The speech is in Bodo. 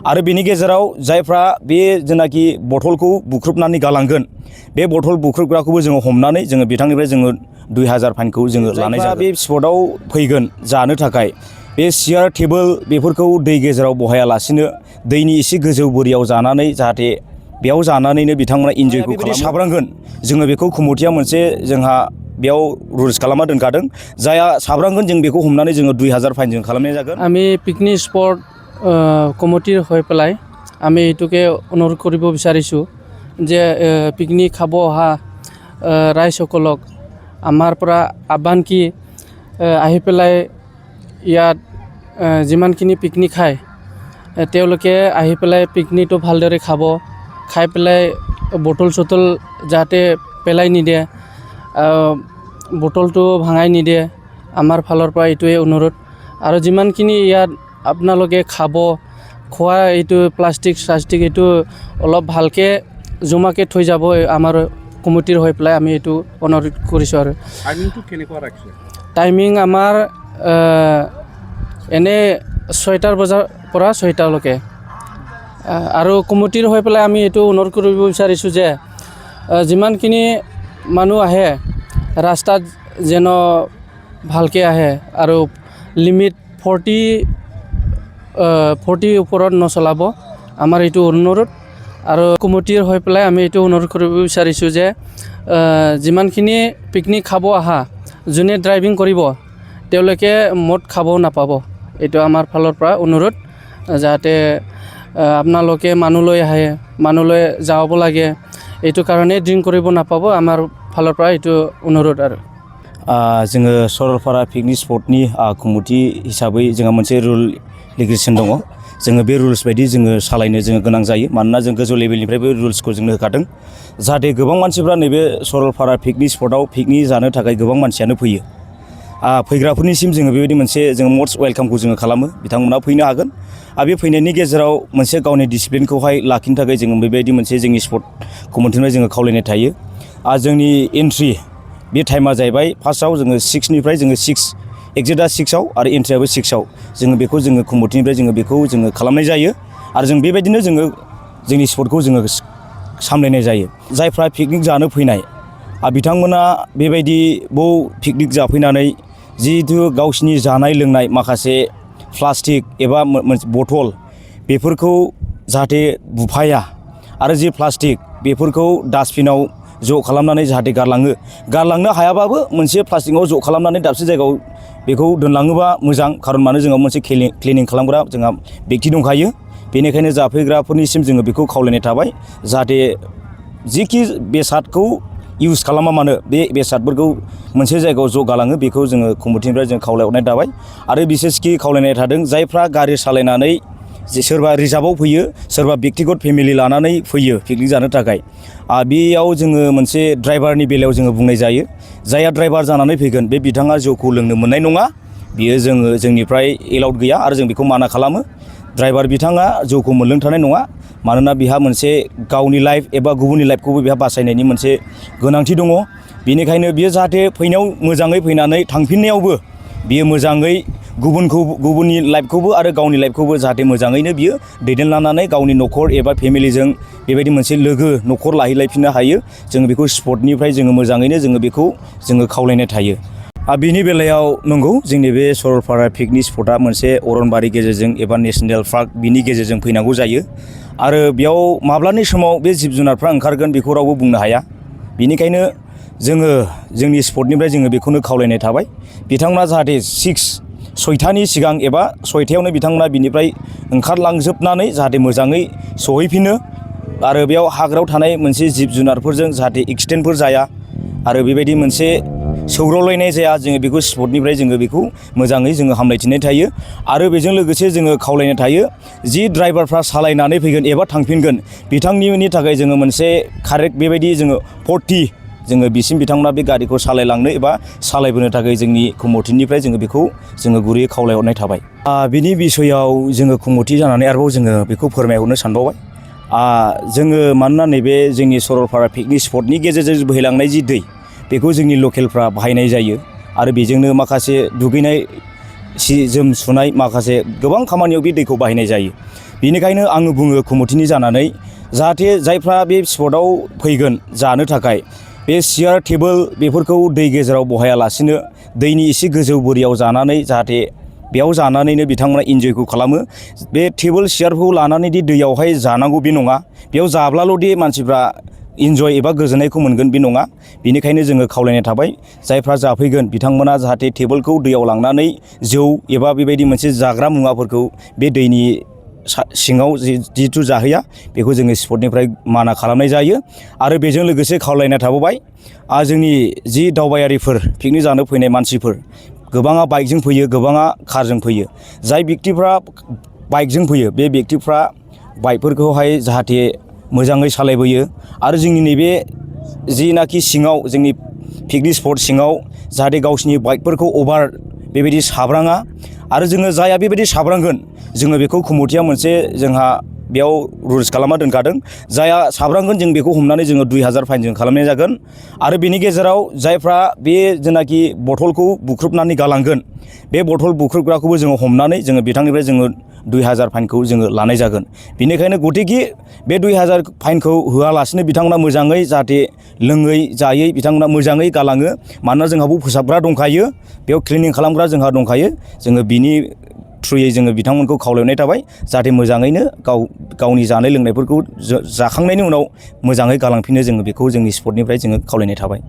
आरो बेनि गेजेराव जायफ्रा बे जेनाखि बथलखौ बुख्रुबनानै गालांगोन बे बथल बुख्रुबग्राखौबो जोङो हमनानै जोङो बिथांनिफ्राय जोङो 2000 फाइनखौ जोङो लानाय जागोन। बे स्पटआव फैगोन जानो थाखाय बे सियार टेबोल बेफोरखौ दै गेजेराव बहायालासिनो दैनि एसे गोजौ बोरियाव जानानै जाहाथे बेयाव जानानैनो बिथांमोना इन्जयखौ खालामो साब्रांगोन जोङो बेखौ कमिटिया मोनसे जोंहा बेयाव रुल्स खालामना दोनखादों जाया साब्रांगोन जों बेखौ हमनानै जोङो 2000 फाइन जों खालामनाय जागोन। আমি পিকনিক স্পট কমিটিৰ হৈ পেলাই আমি এইটোকে অনুৰোধ কৰিব বিচাৰিছোঁ যে পিকনিক খাব অহা ৰাইজসকলক আমাৰ পৰা আহ্বান কি আহি পেলাই ইয়াত যিমানখিনি পিকনিক খায় তেওঁলোকে আহি পেলাই পিকনিকটো ভালদৰে খাব, খাই পেলাই বটল চটল যাতে পেলাই নিদিয়ে, বটলটো ভাঙাই নিদিয়ে, আমাৰ ফালৰ পৰা এইটোৱে অনুৰোধ। আৰু যিমানখিনি ইয়াত আপোনালোকে খাব খোৱা এইটো প্লাষ্টিক এইটো অলপ ভালকৈ জমাকৈ থৈ যাব আমাৰ কমিটিৰ হৈ পেলাই আমি এইটো অনুৰোধ কৰিছোঁ। আৰু টাইমিংটো কেনেকুৱা ৰাখিছে? টাইমিং আমাৰ এনে 6টাৰ বজাৰ পৰা 6টালৈকে। আৰু কমিটিৰ হৈ পেলাই আমি এইটো অনুৰোধ কৰিব বিচাৰিছোঁ যে যিমানখিনি মানুহ আহে ৰাস্তাত যেন ভালকৈ আহে আৰু লিমিট 40 ওপৰত নচলাব আমাৰ এইটো অনুৰোধ। আৰু কমিটিৰ হৈ পেলাই আমি এইটো অনুৰোধ কৰিব বিচাৰিছোঁ যে যিমানখিনি পিকনিক খাব আহা যোনে ড্ৰাইভিং কৰিব তেওঁলোকে মদ খাব নাপাব, এইটো আমাৰ ফালৰ পৰা অনুৰোধ। যাতে আপোনালোকে মানুহলৈ আহে, মানুহলৈ যাব লাগে, এইটো কাৰণে ড্ৰিংক কৰিব নাপাব, আমাৰ ফালৰ পৰা এইটো অনুৰোধ। আৰু जोङो सरलपारा पिकनिक स्पटनि कमिटि हिसाबै जोंहा मोनसे रुल रेगुलेसन दङ। जोङो बे रुल्स बायदि जोङो सालायनो जोङो गोनां जायो, मानोना जों गोजौ लेभेलनिफ्राय बे रुल्सखौ जोंनो होखादों जाहाथे गोबां मानसिफ्रा नैबे सरलपारा पिकनिक स्पटआव पिकनिक जानो थाखाय गोबां मानसियानो फैयो। फैग्राफोरनिसिम जोङो बेबायदि मोनसे जोङो मस्ट वेलकामखौ जोङो खालामो, बिथांमोना फैनो हागोन। आरो बे फैनायनि गेजेराव मोनसे गावनि डिसिप्लिनखौहाय लाखिनो थाखाय जोङो बेबायदि मोनसे जोंनि स्पट कमिटिनिफ्राय जोङो खावलायनाय थायो। जोंनि एन्ट्रि बे टाइमा जाहैबाय फार्स्टआव जोङो 6निफ्राय जोङो 6 एक्जिटआ 6आव आरो एन्ट्रियाबो 6आव जोङो बेखौ जोङो कमिटिनिफ्राय जोङो बेखौ जोङो खालामनाय जायो। आरो जों बेबायदिनो जोङो जोंनि स्पटखौ जोङो सामलायनाय जायो। जायफ्रा पिकनिक जानो फैनाय बिथांमोना बेबायदि बाव पिकनिक जाफैनानै जिहेतु गावसिनि जानाय लोंनाय माखासे प्लास्टिक एबा बथल बेफोरखौ जाहाथे बुफाया आरो जि प्लास्टिक बेफोरखौ डास्टबिनाव ज' खालामनानै जाहाथे गारलांनो हायाबाबो मोनसे प्लास्टिकआव ज' खालामनानै दाबसे जायगायाव बेखौ दोनलाङोबा मोजां, खारन मानो जोंहा मोनसे क्लिनिं खालामग्रा जोंहा बेक्ति दंखायो। बेनिखायनो जाफैग्राफोरनिसिम जोङो बेखौ खावलायनाय थाबाय जाहाथे जिखि बेसादखौ इउज खालामा मानो बे बेसादफोरखौ मोनसे जायगायाव ज' गालाङो बेखौ जोङो कमिटिनिफ्राय जों खावलायहरनाय थाबाय। आरो बिसेसखि खावलायनाय थादों जायफ्रा गारि सालायनानै सोरबा रिजार्भआव फैयो, सोरबा व्यक्तिगत फेमिलि लानानै फैयो पिकनिक जानो थाखाय, बेयाव जोङो मोनसे ड्राइभारनि बेलायाव जोङो बुंनाय जायो जायहा ड्राइभार जानानै फैगोन बे बिथाङा जौखौ लोंनो मोननाय नङा, बियो जोंनिफ्राय एलाउड गैया आरो जों बेखौ माना खालामो। ड्राइभार बिथाङा जौखौ मोनलोंथारनाय नङा, मानोना बिहा मोनसे गावनि लाइफ एबा गुबुननि लाइफखौबो बिहा बासायनायनि मोनसे गोनांथि दङ। बेनिखायनो बियो जाहाथे फैनायाव मोजाङै फैनानै थांफिननायावबो बियो मोजाङै गुबुननि लाइफखौबो आरो गावनि लाइफखौबो जाहाथे मोजाङैनो बियो दैदेनलांनानै गावनि न'खर एबा फेमिलिजों बेबायदि मोनसे लोगो न'खर लाहैलायफिननो हायो। जोङो बेखौ स्पटनिफ्राय जोङो मोजाङैनो जोङो बेखौ जोङो खावलायनाय थायो। बिनि बेलायाव नंगौ जोंनि बे सरलपारा पिकनिक स्पटआ मोनसे अरनबारि गेजेरजों एबा नेसनेल पार्क बिनि गेजेरजों फैनांगौ जायो। आरो बेयाव माब्लानि समाव बे जिब जुनारफ्रा ओंखारगोन बेखौ रावबो बुंनो हाया। बेनिखायनो जोङो जोंनि स्पटनिफ्राय जोङो बेखौनो खावलायनाय थाबाय बिथांमोना जाहाथे 6टानि सिगां एबा 6टायावनो बिथांमोना बिनिफ्राय ओंखारलांजोबनानै जाहाथे मोजाङै सहैफिनो आरो बेयाव हाग्रायाव थानाय मोनसे जिब जुनारफोरजों जाहाथे एक्सिडेन्टफोर जाया आरो बेबायदि मोनसे सौग्रावलायनाय जाया, जोङो बेखौ स्पटनिफ्राय जोङो बेखौ मोजाङै जोङो हामलायथिनाय थायो। आरो बेजों लोगोसे जोङो खावलायनाय थायो जि ड्राइभारफ्रा सालायनानै फैगोन एबा थांफिनगोन बिथांनि थाखाय जोङो मोनसे कारेक्ट बेबायदि जोङो 40 जोङो बिसिम बिथांमोना बे गारिखौ सालायलांनो एबा सालायबोनो थाखाय जोंनि कमिटिनिफ्राय जोङो बेखौ जोङो गुरैयै खावलायहरनाय थाबाय। बिनि बिसयाव जोङो कमिटि जानानै आरोबाव जोङो बेखौ फोरमायहरनो सानबावबाय। जोङो मानोना नैबे जोंनि सरलपारा पिकनिक स्पटनि गेजेरजों बोहैलांनाय जि दै बेखौ जोंनि लकेलफ्रा बाहायनाय जायो आरो बेजोंनो माखासे दुगैनाय सि जोम सुनाय माखासे गोबां खामानियाव बे दैखौ बाहायनाय जायो। बेनिखायनो आङो बुङो कमिटिनि जानानै जाहाथे जायफ्रा बे स्पटआव फैगोन जानो थाखाय बे सियार टेबोल बेफोरखौ दै गेजेराव बहायालासिनो दैनि एसे गोजौ बोरियाव जानानै जाहाथे बेयाव जानानैनो बिथांमोना इन्जयखौ खालामो। बे टेबोल सियारखौ लानानै दि दैयावहाय जानांगौ बे नङा, बेयाव जाब्लाल' दि मानसिफ्रा इन्जय एबा गोजोननायखौ मोनगोन बे नङा। बेनिखायनो जोङो खावलायनाय थाबाय जायफ्रा जाफैगोन बिथांमोना जाहाथे टेबोलखौ दैयाव लांनानै जौ एबा बेबायदि मोनसे जाग्रा मुवाफोरखौ बे दैनि सिङाव जिहेथु जाहैया बेखौ जोङो स्पटनिफ्राय माना खालामनाय जायो। आरो बेजों लोगोसे खावलायनाय थाबावबाय जोंनि जि दावबायारिफोर पिकनिक जानो फैनाय मानसिफोर गोबाङा बाइकजों फैयो, गोबाङा कारजों फैयो। जाय व्यक्तिफ्रा बाइकजों फैयो बे व्यक्तिफ्रा बाइकफोरखौहाय जाहाथे मोजाङै सालायबोयो आरो जोंनि नैबे जिनाखि सिङाव जोंनि पिकनिक स्पट सिङाव जाहाथे गावसिनि बाइकफोरखौ अभार बेबायदि साब्राङा। आरो जोङो जायहा बेबायदि साब्रांगोन जोङो बेखौ कमिटिया मोनसे जोंहा बेयाव रुल्स खालामना दोनखादों। जायहा साब्रांगोन जों बेखौ हमनानै जोङो 2000 फाइन जों खालामनाय जागोन। आरो बेनि गेजेराव जायफ्रा बे जेनाखि बथलखौ बुख्रुबनानै गालांगोन बे बथल बुख्रुबग्राखौबो जोङो हमनानै जोङो बिथांनिफ्राय जोङो 2000 फाइनखौ जोङो लानाय जागोन। बेनिखायनो गतिके बे 2000 फाइनखौ होआलासिनो बिथांमोना मोजाङै जाहाथे लोङै जायै बिथांमोना मोजाङै गालाङो। मानोना जोंहाबो फोसाबग्रा दंखायो, बेयाव क्लिनिं खालामग्रा जोंहा दंखायो। जोङो बिनि थ्रुयै जोङो बिथांमोनखौ खावलायनाय थाबाय जाहाथे मोजाङैनो गावनि जानाय लोंनायफोरखौ जाखांनायनि उनाव मोजाङै गालांफिनो जोङो बेखौ जोंनि स्पटनिफ्राय जोङो खावलायनाय थाबाय।